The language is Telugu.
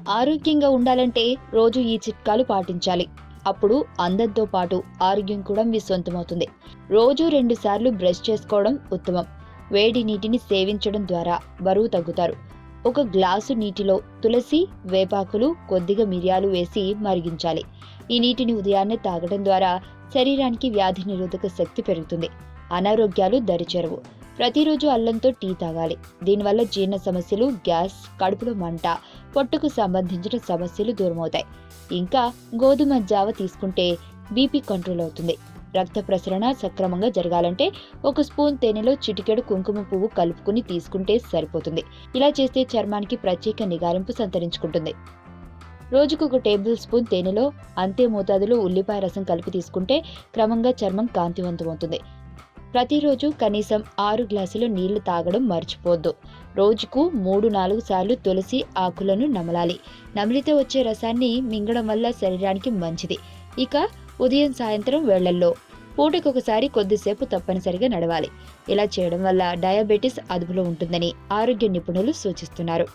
ఆరోగ్యంగా ఉండాలంటే రోజు ఈ చిట్కాలు పాటించాలి. అప్పుడు అందంతో పాటు ఆరోగ్యం కూడా మీ సొంతమవుతుంది. రోజు 2 సార్లు బ్రష్ చేసుకోవడం ఉత్తమం. వేడి నీటిని సేవించడం ద్వారా బరువు తగ్గుతారు. ఒక గ్లాసు నీటిలో తులసి, వేపాకులు, కొద్దిగా మిరియాలు వేసి మరిగించాలి. ఈ నీటిని ఉదయాన్నే తాగడం ద్వారా శరీరానికి వ్యాధి నిరోధక శక్తి పెరుగుతుంది. అనారోగ్యాలు దరిచేరవు. ప్రతిరోజు అల్లంతో టీ తాగాలి. దీనివల్ల జీర్ణ సమస్యలు, గ్యాస్, కడుపులో మంట, పొట్టుకు సంబంధించిన సమస్యలు దూరమవుతాయి. ఇంకా గోధుమ జావ తీసుకుంటే బీపీ కంట్రోల్ అవుతుంది. రక్త ప్రసరణ సక్రమంగా జరగాలంటే 1 స్పూన్ తేనెలో చిటికెడు కుంకుమ పువ్వు కలుపుకుని తీసుకుంటే సరిపోతుంది. ఇలా చేస్తే చర్మానికి ప్రత్యేక నిగారింపు సంతరించుకుంటుంది. రోజుకు 1 టేబుల్ స్పూన్ తేనెలో అంతే మోతాదులో ఉల్లిపాయ రసం కలిపి తీసుకుంటే క్రమంగా చర్మం కాంతివంతమవుతుంది. ప్రతిరోజు కనీసం 6 గ్లాసుల నీళ్లు తాగడం మర్చిపోవద్దు. రోజుకు 3-4 సార్లు తులసి ఆకులను నమలాలి. నమిలితే వచ్చే రసాన్ని మింగడం వల్ల శరీరానికి మంచిది. ఇక ఉదయం సాయంత్రం వేళల్లో పూటకొకసారి కొద్దిసేపు తప్పనిసరిగా నడవాలి. ఇలా చేయడం వల్ల డయాబెటిస్ అదుపులో ఉంటుందని ఆరోగ్య నిపుణులు సూచిస్తున్నారు.